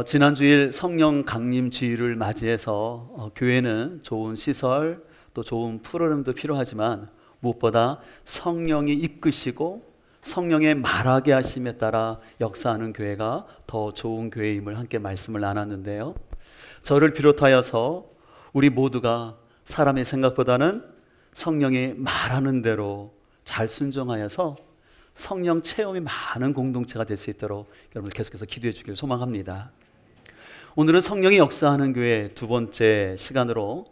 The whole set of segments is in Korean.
지난 주일 성령 강림 주일을 맞이해서 교회는 좋은 시설 또 좋은 프로그램도 필요하지만 무엇보다 성령이 이끄시고 성령의 말하게 하심에 따라 역사하는 교회가 더 좋은 교회임을 함께 말씀을 나눴는데요. 저를 비롯하여서 우리 모두가 사람의 생각보다는 성령이 말하는 대로 잘 순종하여서 성령 체험이 많은 공동체가 될 수 있도록 여러분 계속해서 기도해 주길 소망합니다. 오늘은 성령이 역사하는 교회 두 번째 시간으로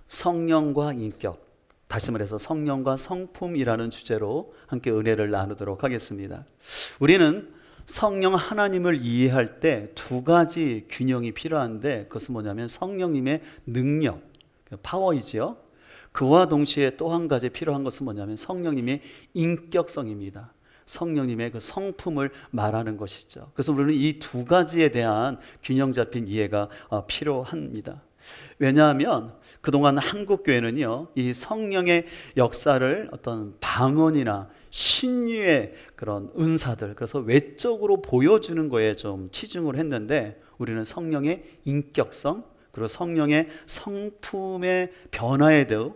성령과 인격, 다시 말해서 성령과 성품이라는 주제로 함께 은혜를 나누도록 하겠습니다. 우리는 성령 하나님을 이해할 때 두 가지 균형이 필요한데 그것은 뭐냐면 성령님의 능력, 파워이지요. 그와 동시에 또 한 가지 필요한 것은 뭐냐면 성령님의 인격성입니다. 성령님의 그 성품을 말하는 것이죠. 그래서 우리는 이 두 가지에 대한 균형 잡힌 이해가 필요합니다. 왜냐하면 그동안 한국 교회는요, 이 성령의 역사를 어떤 방언이나 신유의 그런 은사들, 그래서 외적으로 보여주는 거에 좀 치중을 했는데 우리는 성령의 인격성 그리고 성령의 성품의 변화에 대해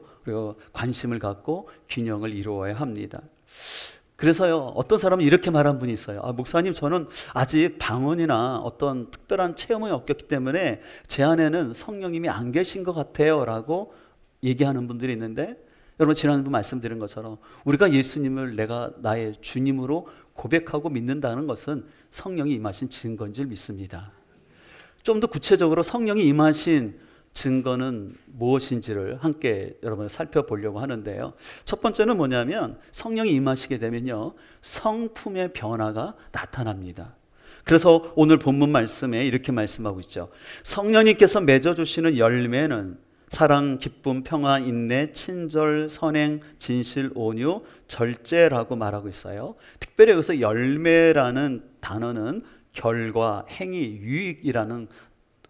관심을 갖고 균형을 이루어야 합니다. 그래서요, 어떤 사람은 이렇게 말한 분이 있어요. 목사님, 저는 아직 방언이나 어떤 특별한 체험이 없기 때문에 제 안에는 성령님이 안 계신 것 같아요 라고 얘기하는 분들이 있는데, 여러분 지난번 말씀드린 것처럼 우리가 예수님을 내가 나의 주님으로 고백하고 믿는다는 것은 성령이 임하신 증거인 줄 믿습니다. 좀 더 구체적으로 성령이 임하신 증거는 무엇인지를 함께 여러분 살펴보려고 하는데요. 첫 번째는 뭐냐면 성령이 임하시게 되면요, 성품의 변화가 나타납니다. 그래서 오늘 본문 말씀에 이렇게 말씀하고 있죠. 성령님께서 맺어주시는 열매는 사랑, 기쁨, 평화, 인내, 친절, 선행, 진실, 온유, 절제라고 말하고 있어요. 특별히 여기서 열매라는 단어는 결과, 행위, 유익이라는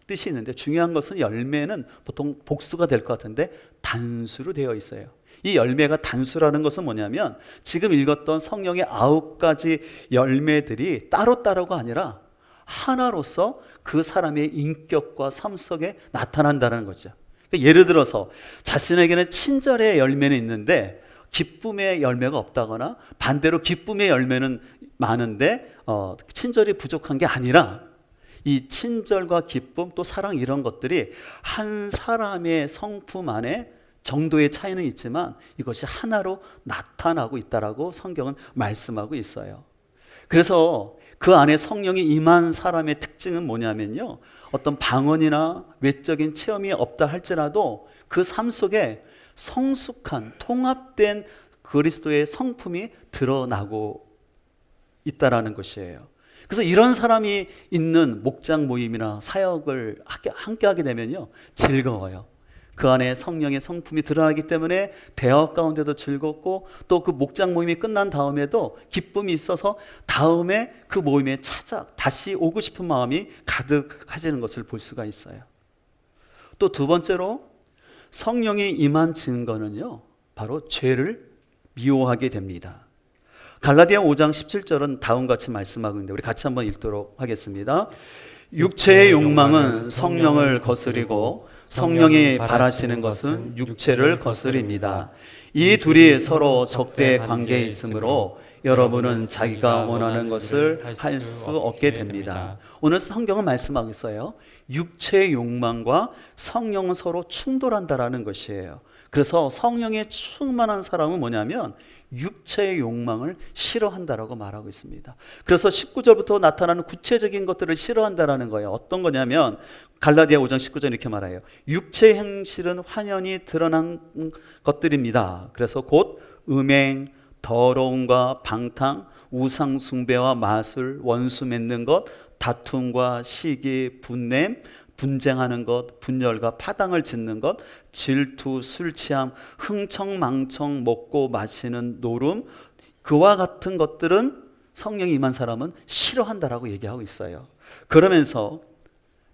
뜻이 있는데 중요한 것은 열매는 보통 복수가 될 것 같은데 단수로 되어 있어요. 이 열매가 단수라는 것은 뭐냐면 지금 읽었던 성령의 9가지 열매들이 따로따로가 아니라 하나로서 그 사람의 인격과 삶 속에 나타난다는 거죠. 그러니까 예를 들어서 자신에게는 친절의 열매는 있는데 기쁨의 열매가 없다거나 반대로 기쁨의 열매는 많은데 친절이 부족한 게 아니라 이 친절과 기쁨 또 사랑 이런 것들이 한 사람의 성품 안에 정도의 차이는 있지만 이것이 하나로 나타나고 있다라고 성경은 말씀하고 있어요. 그래서 그 안에 성령이 임한 사람의 특징은 뭐냐면요, 어떤 방언이나 외적인 체험이 없다 할지라도 그 삶 속에 성숙한 통합된 그리스도의 성품이 드러나고 있다라는 것이에요. 그래서 이런 사람이 있는 목장 모임이나 사역을 함께 하게 되면요, 즐거워요. 그 안에 성령의 성품이 드러나기 때문에 대화 가운데도 즐겁고 또 그 목장 모임이 끝난 다음에도 기쁨이 있어서 다음에 그 모임에 다시 오고 싶은 마음이 가득해지는 것을 볼 수가 있어요. 또 두 번째로 성령이 임한 증거는요, 바로 죄를 미워하게 됩니다. 갈라디아 5장 17절은 다음과 같이 말씀하고 있는데 우리 같이 한번 읽도록 하겠습니다. 육체의 욕망은 성령을 거스리고 성령이 바라시는 것은 육체를 거스립니다. 이 둘이 서로 적대 관계에 있으므로 여러분은 자기가 원하는 것을 할 수 없게 됩니다. 오늘 성경은 말씀하고 있어요. 육체의 욕망과 성령은 서로 충돌한다라는 것이에요. 그래서 성령에 충만한 사람은 뭐냐면 육체의 욕망을 싫어한다라고 말하고 있습니다. 그래서 19절부터 나타나는 구체적인 것들을 싫어한다라는 거예요. 어떤 거냐면 갈라디아 5장 19절 이렇게 말해요. 육체의 행실은 환연히 드러난 것들입니다. 그래서 곧 음행, 더러움과 방탕, 우상 숭배와 마술, 원수 맺는 것, 다툼과 시기, 분냄, 분쟁하는 것, 분열과 파당을 짓는 것, 질투, 술 취함, 흥청망청 먹고 마시는 노름, 그와 같은 것들은 성령이 임한 사람은 싫어한다라고 얘기하고 있어요. 그러면서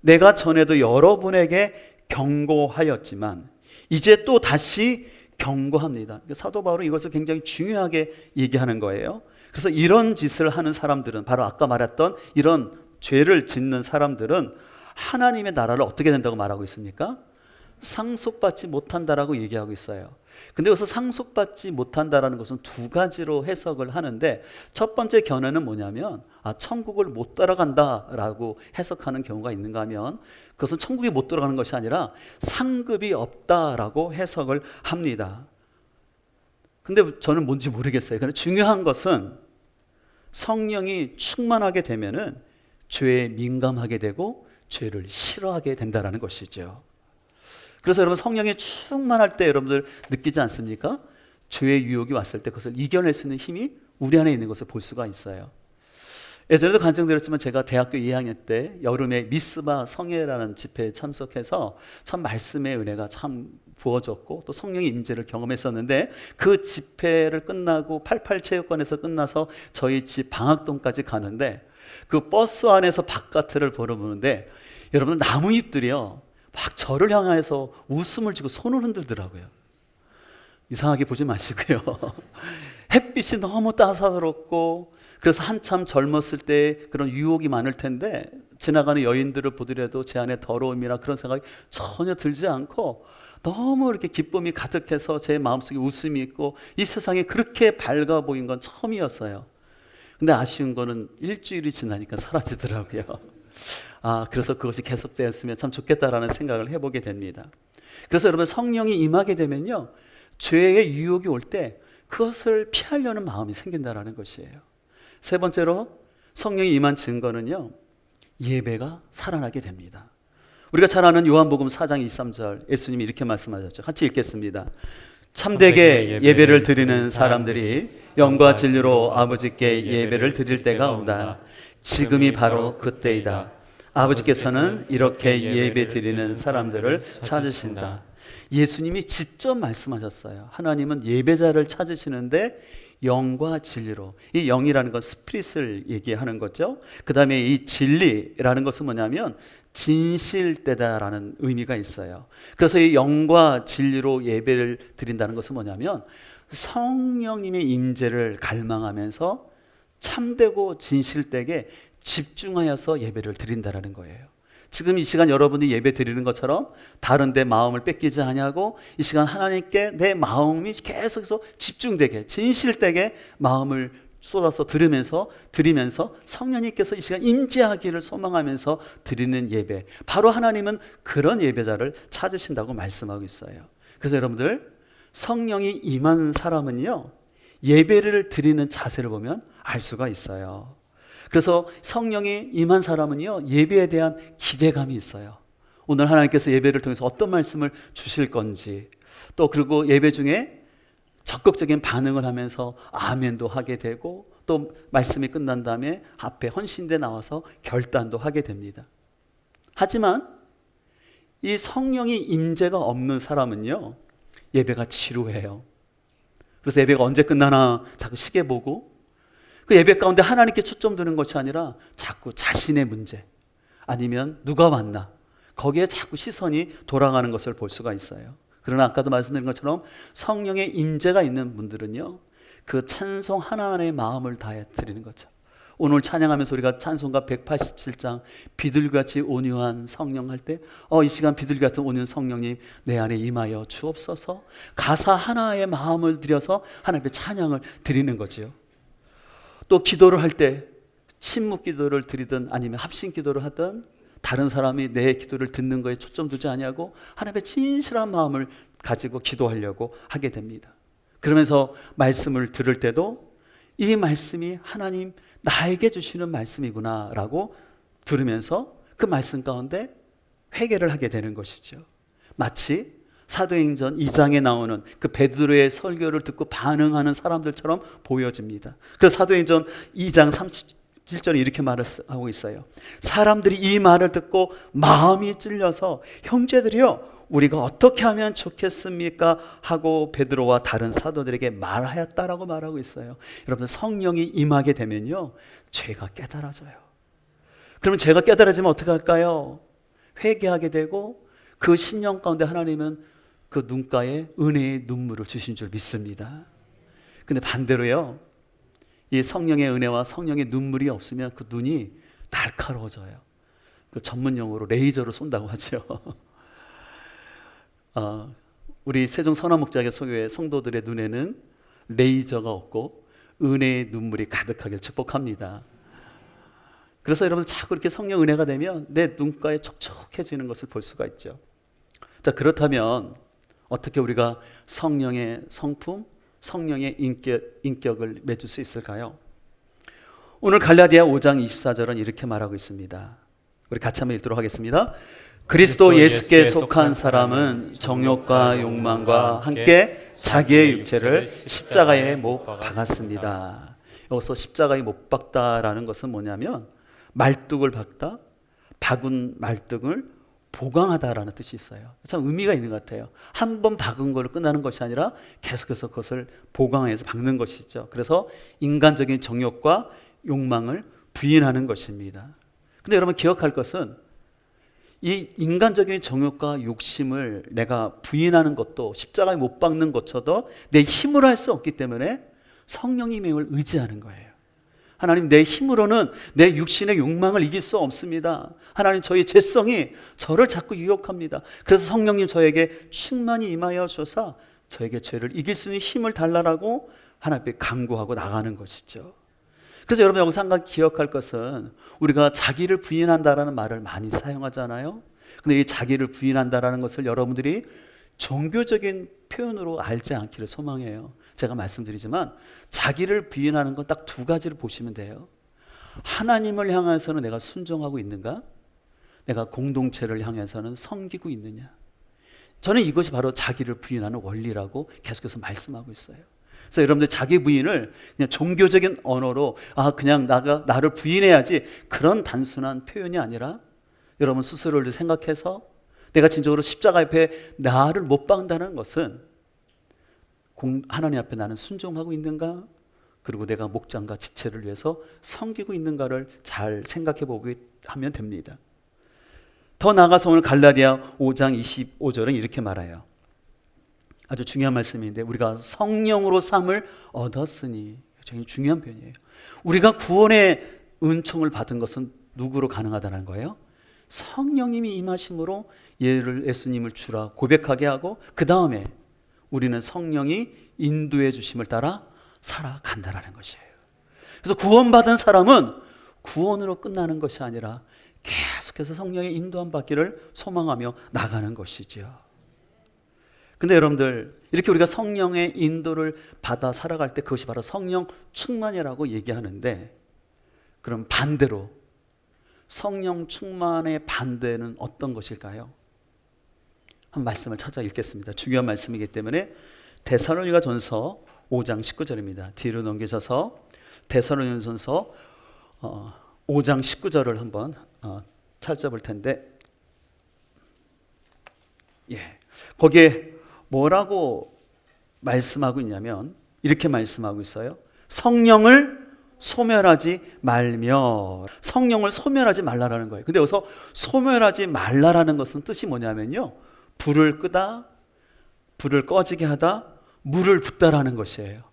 내가 전에도 여러분에게 경고하였지만 이제 또 다시 경고합니다. 사도 바울은 이것을 굉장히 중요하게 얘기하는 거예요. 그래서 이런 짓을 하는 사람들은 바로 아까 말했던 이런 죄를 짓는 사람들은 하나님의 나라를 어떻게 된다고 말하고 있습니까? 상속받지 못한다라고 얘기하고 있어요. 근데 여기서 상속받지 못한다라는 것은 두 가지로 해석을 하는데, 첫 번째 견해는 뭐냐면 천국을 못 따라간다라고 해석하는 경우가 있는가 하면, 그것은 천국에 못 들어가는 것이 아니라 상급이 없다라고 해석을 합니다. 근데 저는 뭔지 모르겠어요. 그런데 중요한 것은 성령이 충만하게 되면은 죄에 민감하게 되고 죄를 싫어하게 된다라는 것이죠. 그래서 여러분, 성령이 충만할 때 여러분들 느끼지 않습니까? 죄의 유혹이 왔을 때 그것을 이겨낼 수 있는 힘이 우리 안에 있는 것을 볼 수가 있어요. 예전에도 간증드렸지만 제가 대학교 2학년 때 여름에 미스바 성회라는 집회에 참석해서 참 말씀의 은혜가 참 부어졌고 또 성령의 임재를 경험했었는데, 그 집회를 끝나고 88체육관에서 끝나서 저희 집 방학동까지 가는데, 그 버스 안에서 바깥을 보는데 여러분, 나무잎들이요 막 저를 향해서 웃음을 지고 손을 흔들더라고요. 이상하게 보지 마시고요. 햇빛이 너무 따사롭고, 그래서 한참 젊었을 때 그런 유혹이 많을 텐데 지나가는 여인들을 보더라도 제 안에 더러움이나 그런 생각이 전혀 들지 않고 너무 이렇게 기쁨이 가득해서 제 마음속에 웃음이 있고, 이 세상에 그렇게 밝아 보인 건 처음이었어요. 근데 아쉬운 거는 일주일이 지나니까 사라지더라고요. 그래서 그것이 계속되었으면 참 좋겠다라는 생각을 해보게 됩니다. 그래서 여러분, 성령이 임하게 되면요 죄의 유혹이 올 때 그것을 피하려는 마음이 생긴다라는 것이에요. 세 번째로 성령이 임한 증거는요, 예배가 살아나게 됩니다. 우리가 잘 아는 요한복음 4장 23절, 예수님이 이렇게 말씀하셨죠. 같이 읽겠습니다. 참되게 예배를 드리는 사람들이 영과 진리로 아버지께 예배를 드릴 때가 온다. 지금이 바로 그때이다. 아버지께서는 이렇게 예배 드리는 사람들을 찾으신다. 예수님이 직접 말씀하셨어요. 하나님은 예배자를 찾으시는데 영과 진리로. 이 영이라는 건 스피릿을 얘기하는 거죠. 그 다음에 이 진리라는 것은 뭐냐면 진실되다라는 의미가 있어요. 그래서 이 영과 진리로 예배를 드린다는 것은 뭐냐면 성령님의 임재를 갈망하면서 참되고 진실되게 집중하여서 예배를 드린다라는 거예요. 지금 이 시간 여러분이 예배 드리는 것처럼 다른 데 마음을 뺏기지 아니하고 이 시간 하나님께 내 마음이 계속해서 집중되게 진실되게 마음을 쏟아서 드리면서 성령님께서 이 시간 임재하기를 소망하면서 드리는 예배, 바로 하나님은 그런 예배자를 찾으신다고 말씀하고 있어요. 그래서 여러분들, 성령이 임한 사람은요 예배를 드리는 자세를 보면 알 수가 있어요. 그래서 성령이 임한 사람은요 예배에 대한 기대감이 있어요. 오늘 하나님께서 예배를 통해서 어떤 말씀을 주실 건지, 또 그리고 예배 중에 적극적인 반응을 하면서 아멘도 하게 되고, 또 말씀이 끝난 다음에 앞에 헌신대 나와서 결단도 하게 됩니다. 하지만 이 성령이 임재가 없는 사람은요 예배가 지루해요. 그래서 예배가 언제 끝나나 자꾸 시계 보고, 그 예배 가운데 하나님께 초점 두는 것이 아니라 자꾸 자신의 문제 아니면 누가 왔나, 거기에 자꾸 시선이 돌아가는 것을 볼 수가 있어요. 그러나 아까도 말씀드린 것처럼 성령의 임재가 있는 분들은요 그 찬송 하나하나의 마음을 다해 드리는 거죠. 오늘 찬양하면서 우리가 찬송가 187장 비둘기같이 온유한 성령 할 때 이 시간 비둘기 같은 온유한 성령님 내 안에 임하여 주옵소서, 가사 하나의 마음을 들여서 하나님께 찬양을 드리는 거죠. 또 기도를 할 때 침묵 기도를 드리든 아니면 합심 기도를 하든 다른 사람이 내 기도를 듣는 거에 초점 두지 아니하고 하나님의 진실한 마음을 가지고 기도하려고 하게 됩니다. 그러면서 말씀을 들을 때도 이 말씀이 하나님 나에게 주시는 말씀이구나 라고 들으면서 그 말씀 가운데 회개를 하게 되는 것이죠. 마치 사도행전 2장에 나오는 그 베드로의 설교를 듣고 반응하는 사람들처럼 보여집니다. 그래서 사도행전 2장 37절에 이렇게 말하고 있어요. 사람들이 이 말을 듣고 마음이 찔려서 형제들이여 우리가 어떻게 하면 좋겠습니까? 하고 베드로와 다른 사도들에게 말하였다라고 말하고 있어요. 여러분, 성령이 임하게 되면요 죄가 깨달아져요. 그러면 죄가 깨달아지면 어떻게 할까요? 회개하게 되고 그 심령 가운데 하나님은 그 눈가에 은혜의 눈물을 주신 줄 믿습니다. 근데 반대로요, 이 성령의 은혜와 성령의 눈물이 없으면 그 눈이 날카로워져요. 그 전문 용어로 레이저로 쏜다고 하죠. 우리 세종 선화목자의 소교회 성도들의 눈에는 레이저가 없고 은혜의 눈물이 가득하길 축복합니다. 그래서 여러분 자꾸 이렇게 성령 은혜가 되면 내 눈가에 촉촉해지는 것을 볼 수가 있죠. 자, 그렇다면 어떻게 우리가 성령의 성품, 성령의 인격을 맺을 수 있을까요? 오늘 갈라디아 5장 24절은 이렇게 말하고 있습니다. 우리 같이 한번 읽도록 하겠습니다. 그리스도 예수께 속한 사람은 정욕과 욕망과 함께 자기의 육체를 십자가에 못 박았습니다. 여기서 십자가에 못 박다라는 것은 뭐냐면 말뚝을 박다, 박은 말뚝을 보강하다라는 뜻이 있어요. 참 의미가 있는 것 같아요. 한 번 박은 걸로 끝나는 것이 아니라 계속해서 그것을 보강해서 박는 것이죠. 그래서 인간적인 정욕과 욕망을 부인하는 것입니다. 근데 여러분 기억할 것은 이 인간적인 정욕과 욕심을 내가 부인하는 것도 십자가에 못 박는 것처럼 내 힘으로 할 수 없기 때문에 성령님을 의지하는 거예요. 하나님, 내 힘으로는 내 육신의 욕망을 이길 수 없습니다. 하나님, 저희 죄성이 저를 자꾸 유혹합니다. 그래서 성령님 저에게 충만히 임하여 주셔서 저에게 죄를 이길 수 있는 힘을 달라고 하나님 앞에 간구하고 나가는 것이죠. 그래서 여러분 여기서 한 가지 기억할 것은 우리가 자기를 부인한다라는 말을 많이 사용하잖아요. 근데 이 자기를 부인한다라는 것을 여러분들이 종교적인 표현으로 알지 않기를 소망해요. 제가 말씀드리지만 자기를 부인하는 건 딱 두 가지를 보시면 돼요. 하나님을 향해서는 내가 순종하고 있는가? 내가 공동체를 향해서는 섬기고 있느냐? 저는 이것이 바로 자기를 부인하는 원리라고 계속해서 말씀하고 있어요. 그래서 여러분들 자기 부인을 그냥 종교적인 언어로 그냥 나를 부인해야지, 그런 단순한 표현이 아니라 여러분 스스로를 생각해서 내가 진정으로 십자가 앞에 나를 못 박는다는 것은 하나님 앞에 나는 순종하고 있는가? 그리고 내가 목장과 지체를 위해서 섬기고 있는가를 잘 생각해 보게 하면 됩니다. 더 나아가서 오늘 갈라디아 5장 25절은 이렇게 말해요. 아주 중요한 말씀인데, 우리가 성령으로 삶을 얻었으니, 굉장히 중요한 표현이에요. 우리가 구원의 은총을 받은 것은 누구로 가능하다는 거예요? 성령님이 임하심으로 예수님을 주라 고백하게 하고, 그 다음에 우리는 성령이 인도해 주심을 따라 살아간다라는 것이에요. 그래서 구원받은 사람은 구원으로 끝나는 것이 아니라 계속해서 성령의 인도함 받기를 소망하며 나가는 것이죠. 근데 여러분들, 이렇게 우리가 성령의 인도를 받아 살아갈 때 그것이 바로 성령 충만이라고 얘기하는데, 그럼 반대로 성령 충만의 반대는 어떤 것일까요? 한 말씀을 찾아 읽겠습니다. 중요한 말씀이기 때문에 데살로니가전서 5장 19절입니다. 뒤로 넘기셔서 데살로니가전서 5장 19절을 한번 찾아볼 텐데, 거기에 뭐라고 말씀하고 있냐면 이렇게 말씀하고 있어요. 성령을 소멸하지 말며. 성령을 소멸하지 말라라는 거예요. 근데 여기서 소멸하지 말라라는 것은 뜻이 뭐냐면요, 불을 끄다, 불을 꺼지게 하다, 물을 붓다라는 것이에요.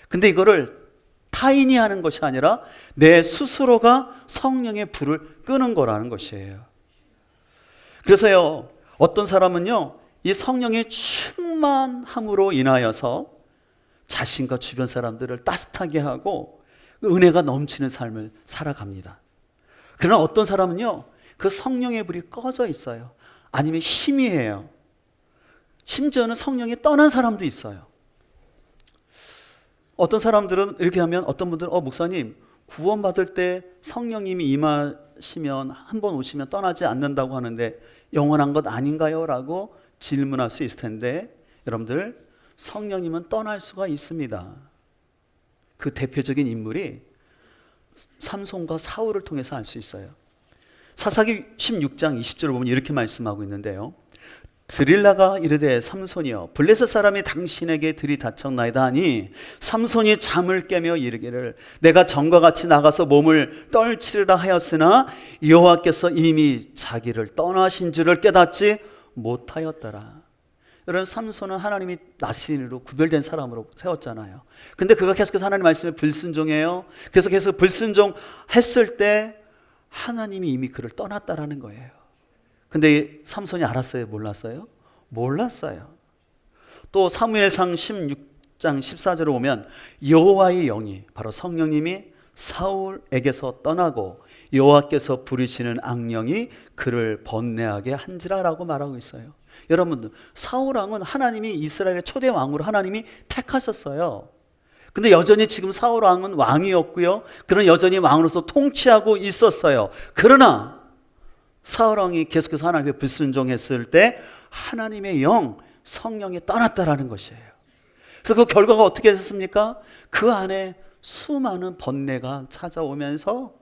근데 이거를 타인이 하는 것이 아니라 내 스스로가 성령의 불을 끄는 거라는 것이에요. 그래서요, 어떤 사람은요, 이 성령의 충만함으로 인하여서 자신과 주변 사람들을 따뜻하게 하고 은혜가 넘치는 삶을 살아갑니다. 그러나 어떤 사람은요, 그 성령의 불이 꺼져 있어요. 아니면 희미해요. 심지어는 성령이 떠난 사람도 있어요. 어떤 사람들은 이렇게 하면, 어떤 분들은 목사님, 구원받을 때 성령님이 임하시면, 한 번 오시면 떠나지 않는다고 하는데 영원한 것 아닌가요? 라고 질문할 수 있을 텐데, 여러분들, 성령님은 떠날 수가 있습니다. 그 대표적인 인물이 삼손과 사울을 통해서 알 수 있어요. 사사기 16장 20절을 보면 이렇게 말씀하고 있는데요. 드릴라가 이르되 삼손이여, 블레셋 사람이 당신에게 들이닥쳤나이다 하니 삼손이 잠을 깨며 이르기를 내가 전과 같이 나가서 몸을 떨치리라 하였으나 여호와께서 이미 자기를 떠나신 줄을 깨닫지 못하였더라. 여러분, 삼손은 하나님이 나신으로 구별된 사람으로 세웠잖아요. 근데 그가 계속해서 하나님 말씀에 불순종해요. 그래서 계속 불순종했을 때 하나님이 이미 그를 떠났다라는 거예요. 근데 삼손이 알았어요? 몰랐어요? 몰랐어요. 또 사무엘상 16장 14절에 보면 여호와의 영이, 바로 성령님이 사울에게서 떠나고 여호와께서 부리시는 악령이 그를 번뇌하게 한지라라고 말하고 있어요. 여러분, 사울왕은 하나님이 이스라엘의 초대 왕으로 하나님이 택하셨어요. 근데 여전히 지금 사울왕은 왕이었고요, 그는 여전히 왕으로서 통치하고 있었어요. 그러나 사울왕이 계속해서 하나님께 불순종했을 때 하나님의 영, 성령이 떠났다라는 것이에요. 그래서 그 결과가 어떻게 됐습니까? 그 안에 수많은 번뇌가 찾아오면서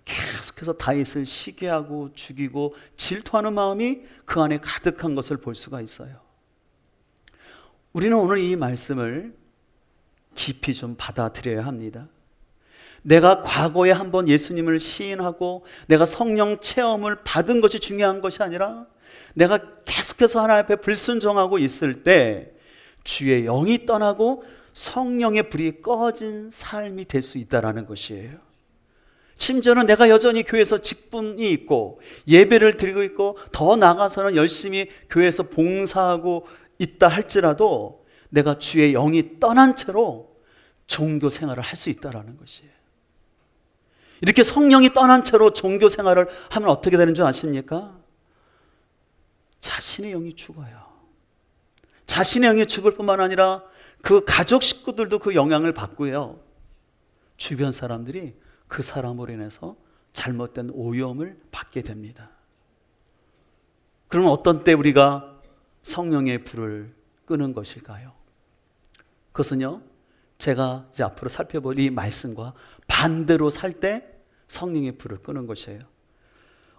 계속해서 다윗을 시기하고 죽이고 질투하는 마음이 그 안에 가득한 것을 볼 수가 있어요. 우리는 오늘 이 말씀을 깊이 좀 받아들여야 합니다. 내가 과거에 한번 예수님을 시인하고 내가 성령 체험을 받은 것이 중요한 것이 아니라 내가 계속해서 하나님 앞에 불순종하고 있을 때 주의 영이 떠나고 성령의 불이 꺼진 삶이 될 수 있다는 것이에요. 심지어는 내가 여전히 교회에서 직분이 있고 예배를 드리고 있고 더 나아가서는 열심히 교회에서 봉사하고 있다 할지라도 내가 주의 영이 떠난 채로 종교 생활을 할 수 있다는 것이에요. 이렇게 성령이 떠난 채로 종교 생활을 하면 어떻게 되는 줄 아십니까? 자신의 영이 죽어요. 자신의 영이 죽을 뿐만 아니라 그 가족 식구들도 그 영향을 받고요, 주변 사람들이 그 사람으로 인해서 잘못된 오염을 받게 됩니다. 그러면 어떤 때 우리가 성령의 불을 끄는 것일까요? 그것은요, 제가 이제 앞으로 살펴볼 이 말씀과 반대로 살 때 성령의 불을 끄는 것이에요.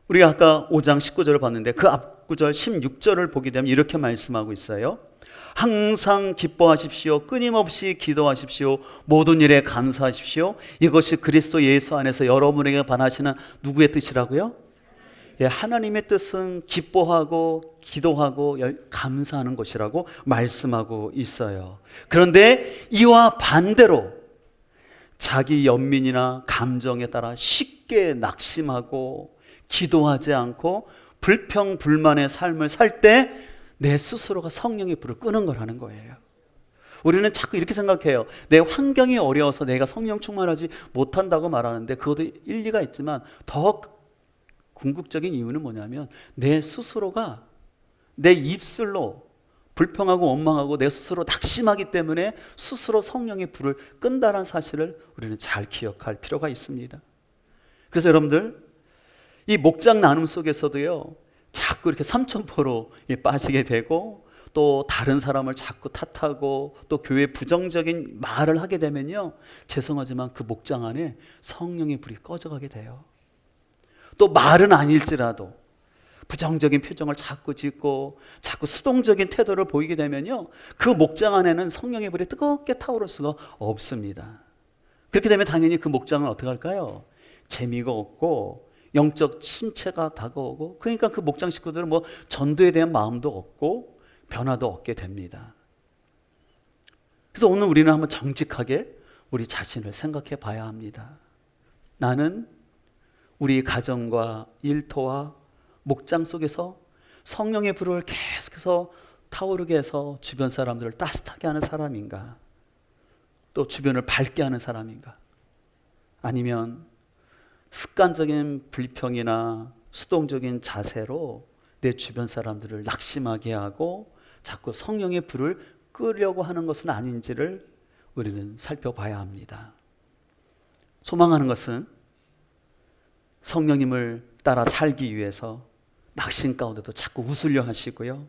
우리가 아까 5장 19절을 봤는데 그 앞구절 16절을 보게 되면 이렇게 말씀하고 있어요. 항상 기뻐하십시오. 끊임없이 기도하십시오. 모든 일에 감사하십시오. 이것이 그리스도 예수 안에서 여러분에게 반하시는 누구의 뜻이라고요? 예, 하나님의 뜻은 기뻐하고 기도하고 감사하는 것이라고 말씀하고 있어요. 그런데 이와 반대로 자기 연민이나 감정에 따라 쉽게 낙심하고 기도하지 않고 불평불만의 삶을 살 때 내 스스로가 성령의 불을 끄는 거라는 거예요. 우리는 자꾸 이렇게 생각해요. 내 환경이 어려워서 내가 성령 충만하지 못한다고 말하는데 그것도 일리가 있지만 더 궁극적인 이유는 뭐냐면 내 스스로가 내 입술로 불평하고 원망하고 내 스스로 낙심하기 때문에 스스로 성령의 불을 끈다는 사실을 우리는 잘 기억할 필요가 있습니다. 그래서 여러분들, 이 목장 나눔 속에서도요, 자꾸 이렇게 삼천포로 빠지게 되고 또 다른 사람을 자꾸 탓하고 또 교회 부정적인 말을 하게 되면요, 죄송하지만 그 목장 안에 성령의 불이 꺼져가게 돼요. 또 말은 아닐지라도 부정적인 표정을 자꾸 짓고 자꾸 수동적인 태도를 보이게 되면요, 그 목장 안에는 성령의 불이 뜨겁게 타오를 수가 없습니다. 그렇게 되면 당연히 그 목장은 어떻게 할까요? 재미가 없고 영적 침체가 다가오고, 그러니까 그 목장 식구들은 뭐 전도에 대한 마음도 없고 변화도 없게 됩니다. 그래서 오늘 우리는 한번 정직하게 우리 자신을 생각해 봐야 합니다. 나는 우리 가정과 일터와 목장 속에서 성령의 불을 계속해서 타오르게 해서 주변 사람들을 따뜻하게 하는 사람인가? 또 주변을 밝게 하는 사람인가? 아니면 습관적인 불평이나 수동적인 자세로 내 주변 사람들을 낙심하게 하고 자꾸 성령의 불을 끄려고 하는 것은 아닌지를 우리는 살펴봐야 합니다. 소망하는 것은 성령님을 따라 살기 위해서 낙심 가운데도 자꾸 웃으려 하시고요,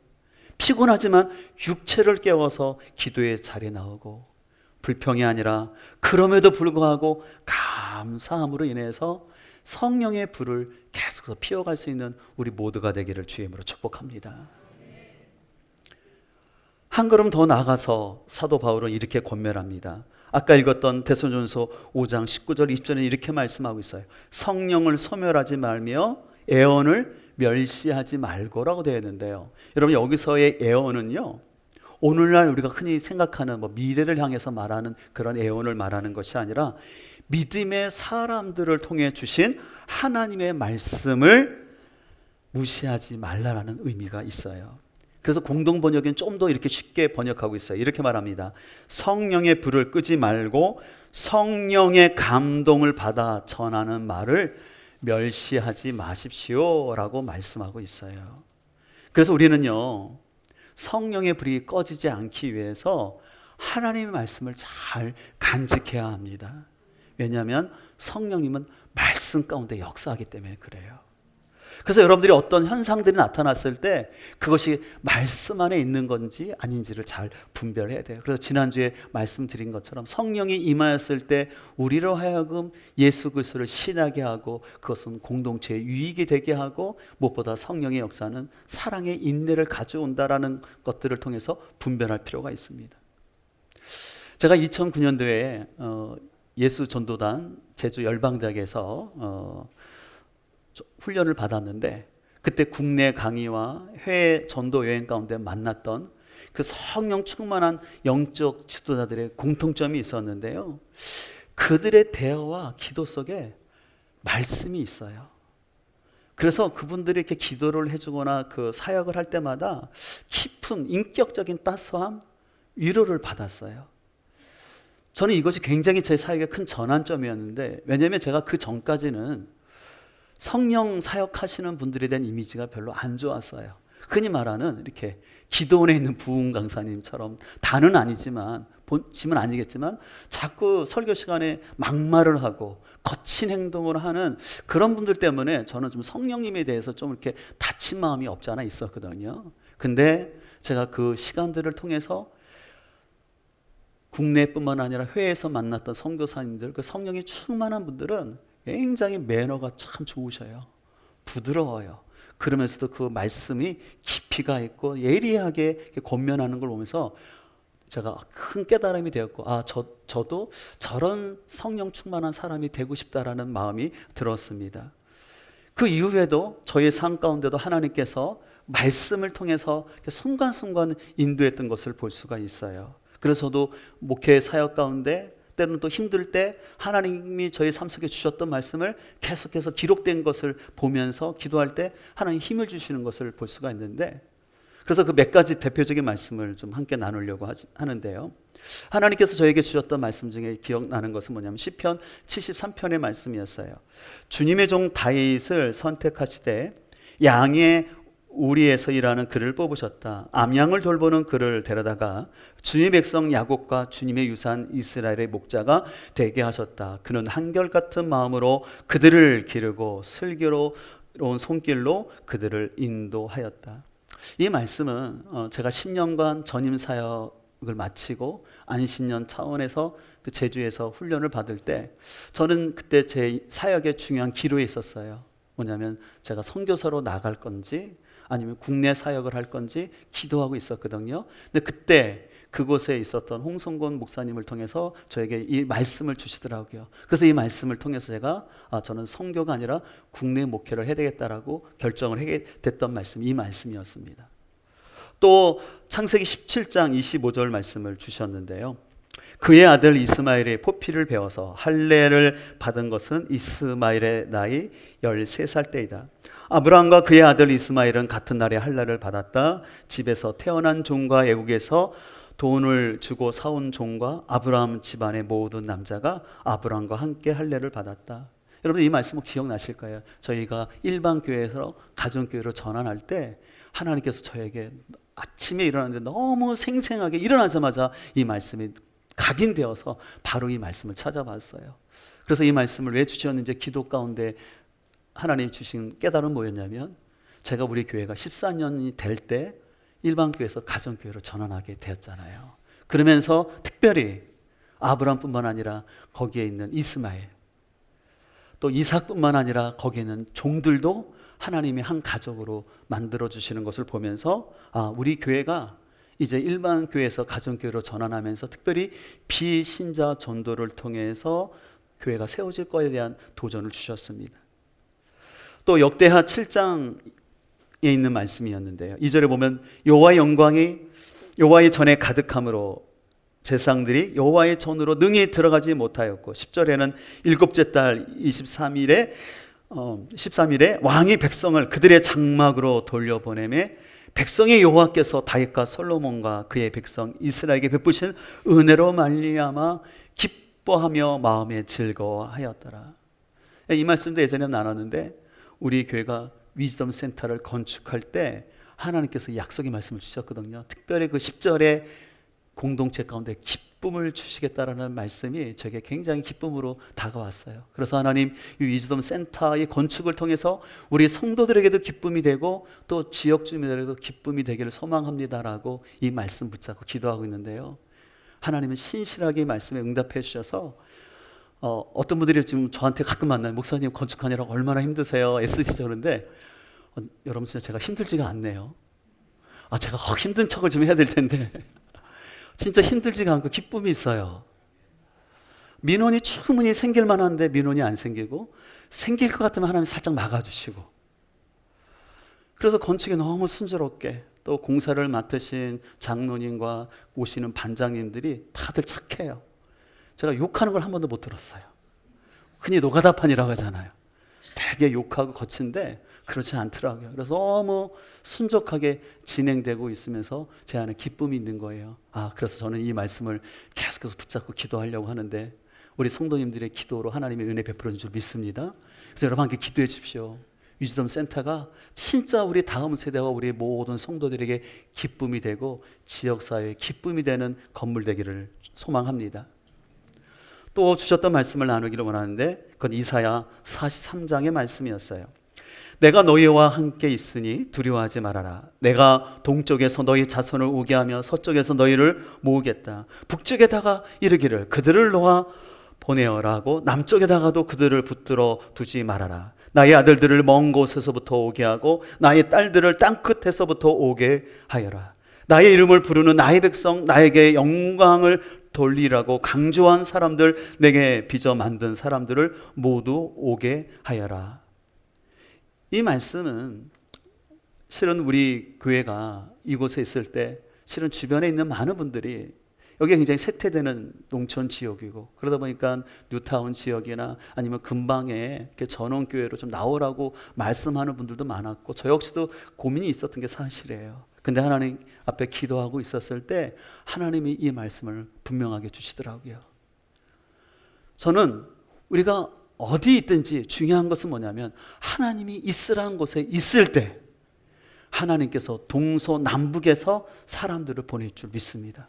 피곤하지만 육체를 깨워서 기도의 자리에 나오고, 불평이 아니라 그럼에도 불구하고 감사함으로 인해서 성령의 불을 계속해서 피워갈 수 있는 우리 모두가 되기를 주의 이름으로 축복합니다. 한 걸음 더 나아가서 사도 바울은 이렇게 권면합니다. 아까 읽었던 데살로니가서 5장 19절 20절에 이렇게 말씀하고 있어요. 성령을 소멸하지 말며 애언을 멸시하지 말고라고 되어 있는데요, 여러분, 여기서의 애언은요, 오늘날 우리가 흔히 생각하는 미래를 향해서 말하는 그런 애언을 말하는 것이 아니라 믿음의 사람들을 통해 주신 하나님의 말씀을 무시하지 말라라는 의미가 있어요. 그래서 공동 번역은 좀 더 이렇게 쉽게 번역하고 있어요. 이렇게 말합니다. 성령의 불을 끄지 말고 성령의 감동을 받아 전하는 말을 멸시하지 마십시오라고 말씀하고 있어요. 그래서 우리는요, 성령의 불이 꺼지지 않기 위해서 하나님의 말씀을 잘 간직해야 합니다. 왜냐하면 성령님은 말씀 가운데 역사하기 때문에 그래요. 그래서 여러분들이 어떤 현상들이 나타났을 때 그것이 말씀 안에 있는 건지 아닌지를 잘 분별해야 돼요. 그래서 지난주에 말씀드린 것처럼 성령이 임하였을 때 우리로 하여금 예수 그리스도를 신하게 하고 그것은 공동체의 유익이 되게 하고 무엇보다 성령의 역사는 사랑의 인내를 가져온다라는 것들을 통해서 분별할 필요가 있습니다. 제가 2009년도에 예수 전도단 제주 열방대학에서 훈련을 받았는데 그때 국내 강의와 해외 전도 여행 가운데 만났던 그 성령 충만한 영적 지도자들의 공통점이 있었는데요. 그들의 대화와 기도 속에 말씀이 있어요. 그래서 그분들이 이렇게 기도를 해주거나 그 사역을 할 때마다 깊은 인격적인 따스함, 위로를 받았어요. 저는 이것이 굉장히 제 사역의 큰 전환점이었는데, 왜냐하면 제가 그 전까지는 성령 사역하시는 분들에 대한 이미지가 별로 안 좋았어요. 흔히 말하는 이렇게 기도원에 있는 부흥 강사님처럼 다는 아니지만 본심은 아니겠지만 자꾸 설교 시간에 막말을 하고 거친 행동을 하는 그런 분들 때문에 저는 좀 성령님에 대해서 좀 이렇게 다친 마음이 없지 않아 있었거든요. 근데 제가 그 시간들을 통해서 국내뿐만 아니라 해외에서 만났던 선교사님들, 그 성령이 충만한 분들은 굉장히 매너가 참 좋으셔요. 부드러워요. 그러면서도 그 말씀이 깊이가 있고 예리하게 권면하는 걸 보면서 제가 큰 깨달음이 되었고, 저도 저런 성령 충만한 사람이 되고 싶다라는 마음이 들었습니다. 그 이후에도 저의 삶 가운데도 하나님께서 말씀을 통해서 순간순간 인도했던 것을 볼 수가 있어요. 그래서 저도 목회 사역 가운데 때로는 또 힘들 때 하나님이 저희 삶 속에 주셨던 말씀을 계속해서 기록된 것을 보면서 기도할 때 하나님 힘을 주시는 것을 볼 수가 있는데, 그래서 그 몇 가지 대표적인 말씀을 좀 함께 나누려고 하는데요. 하나님께서 저에게 주셨던 말씀 중에 기억나는 것은 뭐냐면 시편 73편의 말씀이었어요. 주님의 종 다윗을 선택하시되 양의 우리에서 일하는 그를 뽑으셨다. 암양을 돌보는 그를 데려다가 주님의 백성 야곱과 주님의 유산 이스라엘의 목자가 되게 하셨다. 그는 한결같은 마음으로 그들을 기르고 슬기로운 손길로 그들을 인도하였다. 이 말씀은 제가 10년간 전임 사역을 마치고 안신년 차원에서 그 제주에서 훈련을 받을 때 저는 그때 제 사역의 중요한 기로에 있었어요. 뭐냐면 제가 선교사로 나갈 건지 아니면 국내 사역을 할 건지 기도하고 있었거든요. 근데 그때 그곳에 있었던 홍성곤 목사님을 통해서 저에게 이 말씀을 주시더라고요. 그래서 이 말씀을 통해서 제가 저는 선교가 아니라 국내 목회를 해야 되겠다라고 결정을 하게 됐던 말씀이 이 말씀이었습니다. 또 창세기 17장 25절 말씀을 주셨는데요. 그의 아들 이스마엘의 포피를 배워서 할례를 받은 것은 이스마엘의 나이 13살 때이다. 아브라함과 그의 아들 이스마엘은 같은 날에 할례를 받았다. 집에서 태어난 종과 애국에서 돈을 주고 사온 종과 아브라함 집안의 모든 남자가 아브라함과 함께 할례를 받았다. 여러분 이 말씀 기억나실 거예요. 저희가 일반 교회에서 가정교회로 전환할 때 하나님께서 저에게 아침에 일어났는데 너무 생생하게 일어나자마자 이 말씀이 각인되어서 바로 이 말씀을 찾아봤어요. 그래서 이 말씀을 왜 주셨는지 기도 가운데 하나님이 주신 깨달음은 뭐였냐면, 제가 우리 교회가 14년이 될 때 일반 교회에서 가정교회로 전환하게 되었잖아요. 그러면서 특별히 아브라함뿐만 아니라 거기에 있는 이스마엘, 또 이삭뿐만 아니라 거기에 있는 종들도 하나님이 한 가족으로 만들어 주시는 것을 보면서 우리 교회가 이제 일반 교회에서 가정교회로 전환하면서 특별히 비신자 전도를 통해서 교회가 세워질 것에 대한 도전을 주셨습니다. 또 역대하 7장에 있는 말씀이었는데요. 2절에 보면 여호와의 영광이 여호와의 전에 가득함으로 제사장들이 여호와의 전으로 능히 들어가지 못하였고, 10절에는 일곱째 달 23일에 13일에 왕이 백성을 그들의 장막으로 돌려보내매 백성의 여호와께서 다윗과 솔로몬과 그의 백성 이스라엘에게 베푸신 은혜로 말미암아 기뻐하며 마음에 즐거워하였더라. 이 말씀도 예전에 나눴는데 우리 교회가 위즈덤 센터를 건축할 때 하나님께서 약속의 말씀을 주셨거든요. 특별히 그 10절에 공동체 가운데 기쁨을 주시겠다라는 말씀이 저에게 굉장히 기쁨으로 다가왔어요. 그래서 하나님 이 위즈덤 센터의 건축을 통해서 우리 성도들에게도 기쁨이 되고 또 지역 주민들에게도 기쁨이 되기를 소망합니다라고 이 말씀 붙잡고 기도하고 있는데요. 하나님은 신실하게 이 말씀에 응답해 주셔서 어떤 분들이 지금 저한테 가끔 만나요. 목사님 건축하느라 얼마나 힘드세요? 애쓰시죠? 그런데 여러분 진짜 제가 힘들지가 않네요. 제가 힘든 척을 좀 해야 될 텐데 진짜 힘들지가 않고 기쁨이 있어요. 민원이 충분히 생길 만한데 민원이 안 생기고 생길 것 같으면 하나님 살짝 막아주시고 그래서 건축이 너무 순조롭게 또 공사를 맡으신 장로님과 오시는 반장님들이 다들 착해요. 제가 욕하는 걸 한 번도 못 들었어요. 흔히 노가다판이라고 하잖아요. 되게 욕하고 거친데 그렇지 않더라고요. 그래서 너무 순적하게 진행되고 있으면서 제 안에 기쁨이 있는 거예요. 그래서 저는 이 말씀을 계속해서 붙잡고 기도하려고 하는데 우리 성도님들의 기도로 하나님의 은혜 베풀어 줄 줄 믿습니다. 그래서 여러분 함께 기도해 주십시오. 위즈덤 센터가 진짜 우리 다음 세대와 우리 모든 성도들에게 기쁨이 되고 지역사회에 기쁨이 되는 건물 되기를 소망합니다. 또 주셨던 말씀을 나누기를 원하는데 그건 이사야 43장의 말씀이었어요. 내가 너희와 함께 있으니 두려워하지 말아라. 내가 동쪽에서 너희 자손을 오게 하며 서쪽에서 너희를 모으겠다. 북쪽에다가 이르기를 그들을 놓아 보내어라고 남쪽에다가도 그들을 붙들어 두지 말아라. 나의 아들들을 먼 곳에서부터 오게 하고 나의 딸들을 땅끝에서부터 오게 하여라. 나의 이름을 부르는 나의 백성 나에게 영광을 돌리라고 강조한 사람들 내게 빚어 만든 사람들을 모두 오게 하여라. 이 말씀은 실은 우리 교회가 이곳에 있을 때 실은 주변에 있는 많은 분들이 여기가 굉장히 세태되는 농촌 지역이고 그러다 보니까 뉴타운 지역이나 아니면 근방에 전원교회로 좀 나오라고 말씀하는 분들도 많았고 저 역시도 고민이 있었던 게 사실이에요. 근데 하나님 앞에 기도하고 있었을 때 하나님이 이 말씀을 분명하게 주시더라고요. 저는 우리가 어디 있든지 중요한 것은 뭐냐면 하나님이 있으라는 곳에 있을 때 하나님께서 동서남북에서 사람들을 보낼 줄 믿습니다.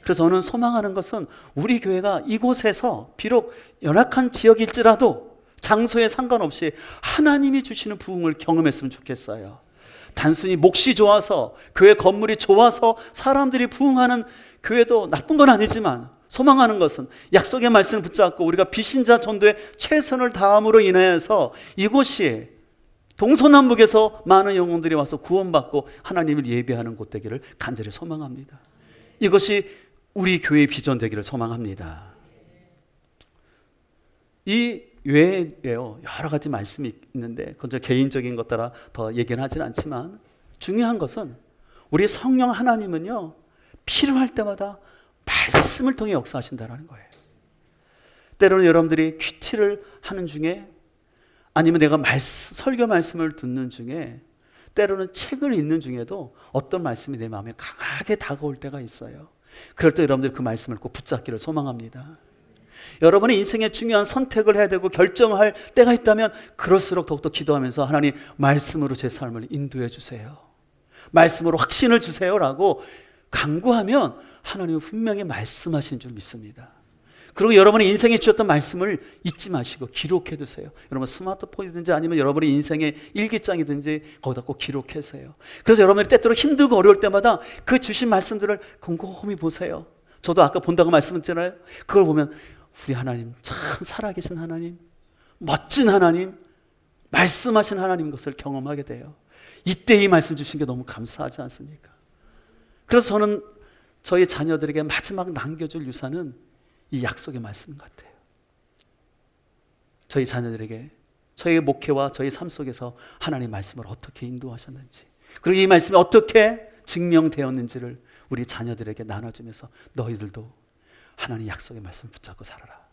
그래서 저는 소망하는 것은 우리 교회가 이곳에서 비록 연약한 지역일지라도 장소에 상관없이 하나님이 주시는 부흥을 경험했으면 좋겠어요. 단순히 몫이 좋아서 교회 건물이 좋아서 사람들이 부흥하는 교회도 나쁜 건 아니지만 소망하는 것은 약속의 말씀을 붙잡고 우리가 비신자 전도에 최선을 다함으로 인하여서 이곳이 동서남북에서 많은 영혼들이 와서 구원받고 하나님을 예배하는 곳 되기를 간절히 소망합니다. 이것이 우리 교회의 비전 되기를 소망합니다. 이 외에요 여러 가지 말씀이 있는데 그건 저 개인적인 것 따라 더 얘기는 하지는 않지만 중요한 것은 우리 성령 하나님은요 필요할 때마다 말씀을 통해 역사하신다는 거예요. 때로는 여러분들이 큐티를 하는 중에 아니면 내가 설교 말씀을 듣는 중에 때로는 책을 읽는 중에도 어떤 말씀이 내 마음에 강하게 다가올 때가 있어요. 그럴 때 여러분들이 그 말씀을 꼭 붙잡기를 소망합니다. 여러분의 인생에 중요한 선택을 해야 되고 결정할 때가 있다면 그럴수록 더욱더 기도하면서 하나님 말씀으로 제 삶을 인도해 주세요. 말씀으로 확신을 주세요라고 간구하면 하나님은 분명히 말씀하신 줄 믿습니다. 그리고 여러분의 인생에 주셨던 말씀을 잊지 마시고 기록해 두세요. 여러분 스마트폰이든지 아니면 여러분의 인생의 일기장이든지 거기다 꼭 기록하세요. 그래서 여러분이 때때로 힘들고 어려울 때마다 그 주신 말씀들을 곰곰이 보세요. 저도 아까 본다고 말씀드렸잖아요. 그걸 보면 우리 하나님 참 살아계신 하나님, 멋진 하나님, 말씀하신 하나님 것을 경험하게 돼요. 이때 이 말씀 주신 게 너무 감사하지 않습니까? 그래서 저는 저희 자녀들에게 마지막 남겨줄 유산은 이 약속의 말씀 같아요. 저희 자녀들에게 저희 목회와 저희 삶 속에서 하나님의 말씀을 어떻게 인도하셨는지 그리고 이 말씀이 어떻게 증명되었는지를 우리 자녀들에게 나눠주면서 너희들도 하나님 약속의 말씀을 붙잡고 살아라.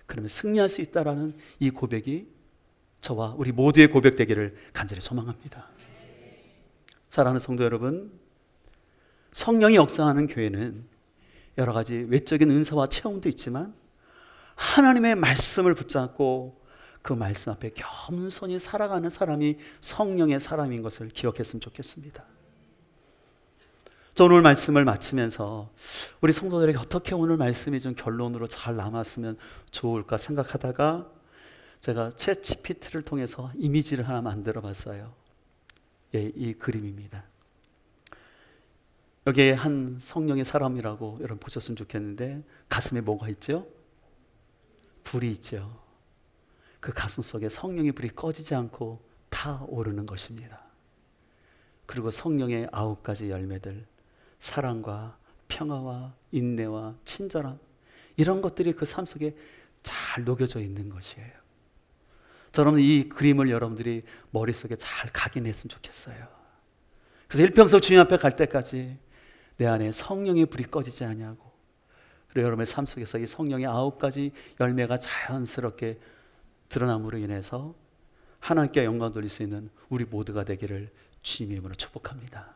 그러면 승리할 수 있다라는 이 고백이 저와 우리 모두의 고백되기를 간절히 소망합니다. 사랑하는 성도 여러분, 성령이 역사하는 교회는 여러 가지 외적인 은사와 체험도 있지만 하나님의 말씀을 붙잡고 그 말씀 앞에 겸손히 살아가는 사람이 성령의 사람인 것을 기억했으면 좋겠습니다. 저 오늘 말씀을 마치면서 우리 성도들에게 어떻게 오늘 말씀이 좀 결론으로 잘 남았으면 좋을까 생각하다가 제가 챗GPT를 통해서 이미지를 하나 만들어 봤어요. 예, 이 그림입니다. 여기에 한 성령의 사람이라고 여러분 보셨으면 좋겠는데 가슴에 뭐가 있죠? 불이 있죠. 그 가슴 속에 성령의 불이 꺼지지 않고 타오르는 것입니다. 그리고 성령의 9가지 열매들, 사랑과 평화와 인내와 친절함, 이런 것들이 그 삶 속에 잘 녹여져 있는 것이에요. 저는 이 그림을 여러분들이 머릿속에 잘 각인했으면 좋겠어요. 그래서 일평생 주님 앞에 갈 때까지 내 안에 성령의 불이 꺼지지 않냐고, 그리고 여러분의 삶 속에서 이 성령의 9가지 열매가 자연스럽게 드러남으로 인해서 하나님께 영광 돌릴 수 있는 우리 모두가 되기를 주님의 이름으로 축복합니다.